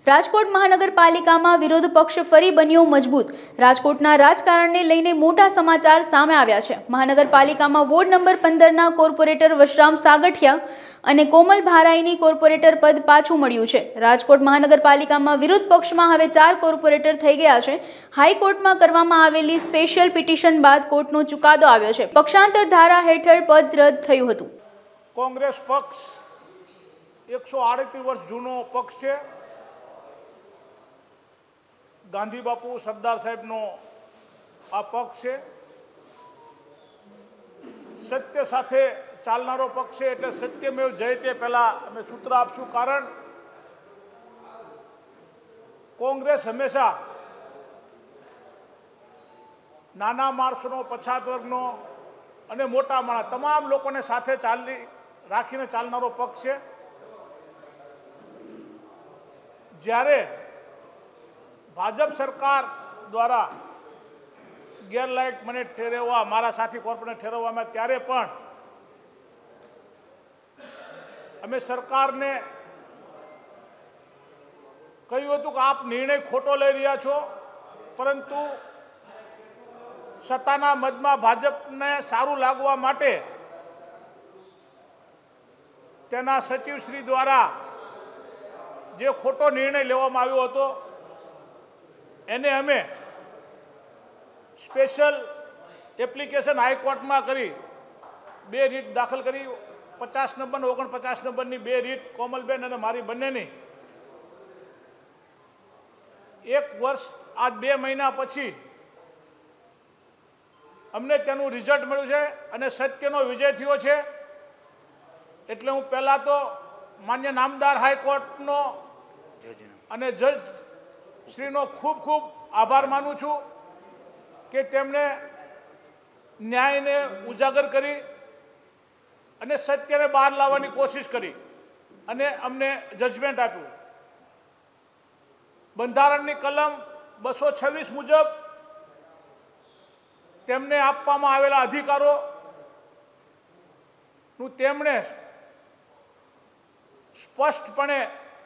રાજકોટ મહાનગરપાલિકામાં વિરોધ પક્ષ ફરી બન્યો મજબૂત। રાજકોટના રાજકારણને લઈને મોટા સમાચાર સામે આવ્યા છે। મહાનગરપાલિકામાં વોર્ડ નંબર 15ના કોર્પોરેટર વશરામ સાગઠિયા અને કોમલ ભારાઈની કોર્પોરેટર પદ પાછું મળ્યું છે। રાજકોટ મહાનગરપાલિકામાં વિરોધ પક્ષમાં હવે 4 કોર્પોરેટર થઈ ગયા છે। હાઈકોર્ટમાં કરવામાં આવેલી સ્પેશિયલ પિટિશન બાદ કોર્ટનો ચુકાદો આવ્યો છે। પક્ષાંતર ધારા હેઠળ પદ રદ થયું હતું। કોંગ્રેસ પક્ષ 138 વર્ષ જૂનો પક્ષ છે। ગાંધી બાપુ સરદાર સાહેબનો આ પક્ષ છે। સત્ય સાથે ચાલનારો પક્ષ છે, એટલે સત્યમેવ જયતે પહેલા અમે સૂત્ર આપશું। કારણ કોંગ્રેસ હંમેશા નાના માણસોનો, પછાત વર્ગનો અને મોટા માણસ તમામ લોકોને સાથે રાખીને ચાલનારો પક્ષ છે। જ્યારે ભાજપ સરકાર દ્વારા ગેરલાયક મને ઠેરવવા, મારા સાથી કોર્પોરેટરને ઠેરવવામાં, ત્યારે પણ અમે સરકારને કહ્યું હતું કે આપ નિર્ણય ખોટો લઈ રહ્યા છો, પરંતુ સત્તાના મદમાં ભાજપને સારું લાગવા માટે તેના સચિવશ્રી દ્વારા જે ખોટો નિર્ણય લેવામાં આવ્યો હતો એને અમે સ્પેશિયલ એપ્લિકેશન હાઈકોર્ટમાં કરી 2 રીટ દાખલ કરી। 50 નંબર 49 નંબરની 2 રીટ, કોમલબેન અને મારી બંનેની। 1 વર્ષ આજ 2 મહિના પછી અમને તેનું રિઝલ્ટ મળ્યું છે અને સત્યનો વિજય થયો છે। એટલે હું પહેલાં તો માન્ય નામદાર હાઈકોર્ટનો અને જજ શ્રીનો ખૂબ ખૂબ આભાર માનું છું કે તેમણે ન્યાયને ઉજાગર કરી અને સત્યને બહાર લાવવાની કોશિશ કરી અને અમને જજમેન્ટ આપ્યું। બંધારણની કલમ 226 મુજબ તેમને આપવામાં આવેલા અધિકારોનું તેમણે સ્પષ્ટપણે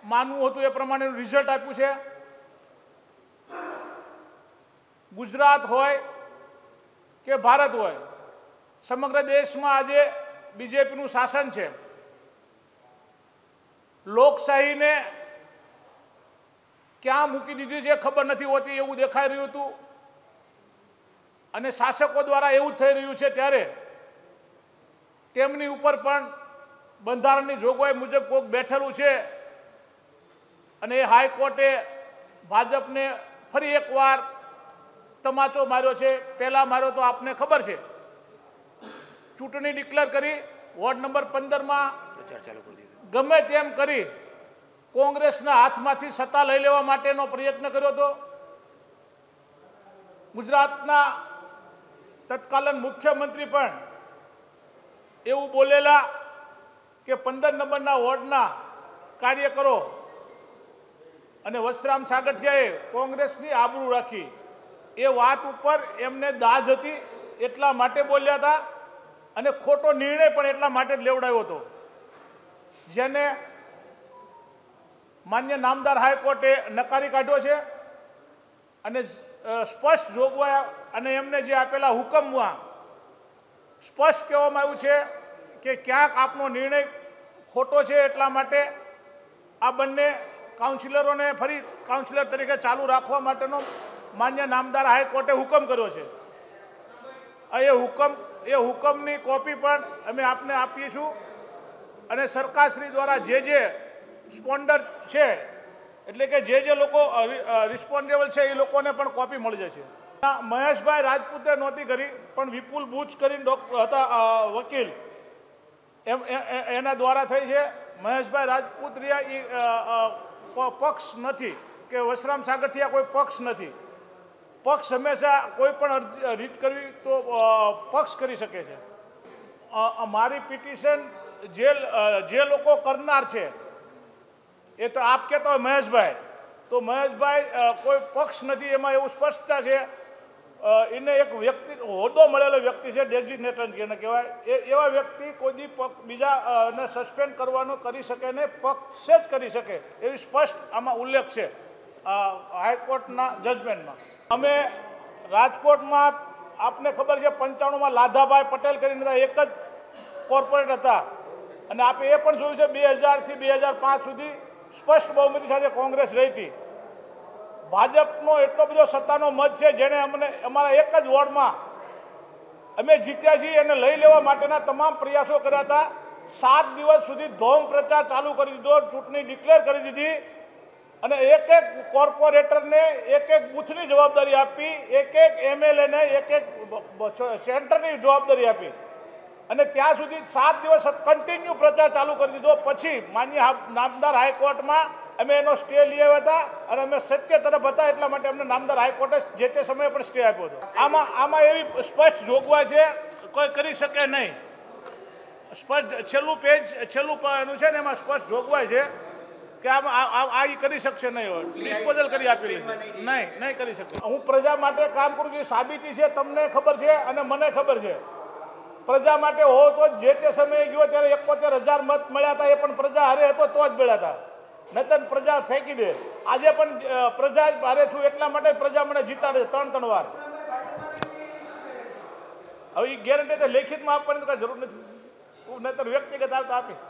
માનવું હતું એ પ્રમાણેનું રિઝલ્ટ આપ્યું છે। ગુજરાત હોય કે ભારત હોય, સમગ્ર દેશમાં આજે બીજેપીનું શાસન છે। લોકશાહીને ક્યાં મૂકી દીધી છે ખબર નથી હોતી એવું દેખાઈ રહ્યું હતું અને શાસકો દ્વારા એવું થઈ રહ્યું છે, ત્યારે તેમની ઉપર પણ બંધારણની જોગવાઈ મુજબ કોઈક બેઠેલું છે અને એ હાઈકોર્ટે ભાજપને ફરી એકવાર તમાચો માર્યો છે। પહેલા માર્યો તો આપને ખબર છે, ચૂંટણી ડિક્લેર કરી વોર્ડ નંબર 15માં ગમે તેમ કરી કોંગ્રેસના હાથમાંથી સત્તા લઈ લેવા માટેનો પ્રયત્ન કર્યો હતો। ગુજરાતના તત્કાલીન મુખ્યમંત્રી પણ એવું બોલેલા કે 15 નંબરના વોર્ડના કાર્યકરો અને વશરામ સાગઠિયાએ કોંગ્રેસની આબરૂ રાખી, એ વાત ઉપર એમને દાજ હતી એટલા માટે બોલ્યા હતા અને ખોટો નિર્ણય પણ એટલા માટે જ લેવડાવ્યો હતો, જેને માન્ય નામદાર હાઈકોર્ટે નકારી કાઢ્યો છે અને સ્પષ્ટ જોગવાઈ અને એમને જે આપેલા હુકમમાં સ્પષ્ટ કહેવામાં આવ્યું છે કે ક્યાંક આપનો નિર્ણય ખોટો છે, એટલા માટે આ બંને કાઉન્સિલરોને ફરી કાઉન્સિલર તરીકે ચાલુ રાખવા માટેનો માન્ય નામદાર હાઈકોર્ટે હુકમ કર્યો છે। એ હુકમની કોપી પણ અમે આપને આપીશું અને સરકારશ્રી દ્વારા જે રિસ્પોન્ડર છે, એટલે કે જે લોકો રિસ્પોન્ડેબલ છે, એ લોકોને પણ કોપી મળી જશે। મહેશભાઈ રાજપૂતે નહોતી કરી, પણ વિપુલ બુચ કરીને હતા વકીલ, એના દ્વારા થઈ છે। મહેશભાઈ રાજપૂત પક્ષ નથી કે વશરામ સાગઠિયા કોઈ પક્ષ નથી। પક્ષ હંમેશા કોઈ પણ રીત કરવી તો પક્ષ કરી શકે છે। મારી પિટિશન જે લોકો કરનાર છે એ તો આપ કહેતા હોય મહેશભાઈ, તો મહેશભાઈ કોઈ પક્ષ નથી, એમાં એવું સ્પષ્ટતા છે એને એક વ્યક્તિ હોદ્દો મળેલો વ્યક્તિ છે, ડેઝિગ્નેટેડ જેને કહેવાય, એવા વ્યક્તિ કોઈ દી બીજા ને સસ્પેન્ડ કરવાનો કરી શકે ને પક્ષે જ કરી શકે એવી સ્પષ્ટ આમાં ઉલ્લેખ છે હાઈકોર્ટના જજમેન્ટમાં. અમે રાજકોટમાં આપને ખબર છે 95માં લાધાભાઈ પટેલ કરીને એક જ કોર્પોરેટ હતા અને આપણે એ પણ જોયું છે 2000 થી 2005 સુધી સ્પષ્ટ બહુમતી સાથે કોંગ્રેસ રહી હતી. ભાજપનો એટલો બધો સત્તાનો મત છે જેણે અમને અમારા એક જ વોર્ડમાં અમે જીત્યા છીએ એને લઈ લેવા માટેના તમામ પ્રયાસો કર્યા હતા. 7 દિવસ સુધી ધોમ પ્રચાર ચાલુ કરી દીધો, ચૂંટણી ડિક્લેર કરી દીધી અને એક એક કોર્પોરેટરને એક એક બૂથની જવાબદારી આપી, એક એક એમએલએને એક એક સેન્ટરની જવાબદારી આપી અને ત્યાં સુધી 7 દિવસ કન્ટિન્યુ પ્રચાર ચાલુ કરી દીધો. પછી માન્ય નામદાર હાઈકોર્ટમાં અમે એનો સ્ટે લઈ આવ્યા હતા અને અમે સત્ય તરફ હતા એટલા માટે અમને નામદાર હાઈકોર્ટે જે તે સમયે પણ સ્ટે આપ્યો હતો. આમાં એવી સ્પષ્ટ જોગવાઈ છે કોઈ કરી શકે નહીં. સ્પષ્ટ છેલ્લું એનું છે ને એમાં સ્પષ્ટ જોગવાઈ છે કે આ કરી શકશે નહીં, ડિસ્પોઝલ કરી આપેલી છે, નહીં કરી શકે. હું પ્રજા માટે કામ કરું છું, સાબિતી છે, તમને ખબર છે અને મને ખબર છે. પ્રજા માટે હો તો જે તે સમયે ગયો ત્યારે 71,000 મત મળ્યા હતા, એ પણ પ્રજા હારે હતો તો જ મળ્યા હતા, નતર પ્રજા ફેંકી દે. આજે પણ પ્રજા હારે છું એટલા માટે પ્રજા મને જીતાડે 3 વાર. હવે એ ગેરંટી તો લેખિતમાં આપવાની તો કઈ જરૂર નથી, હું નતર વ્યક્તિગત આવતા આપીશ.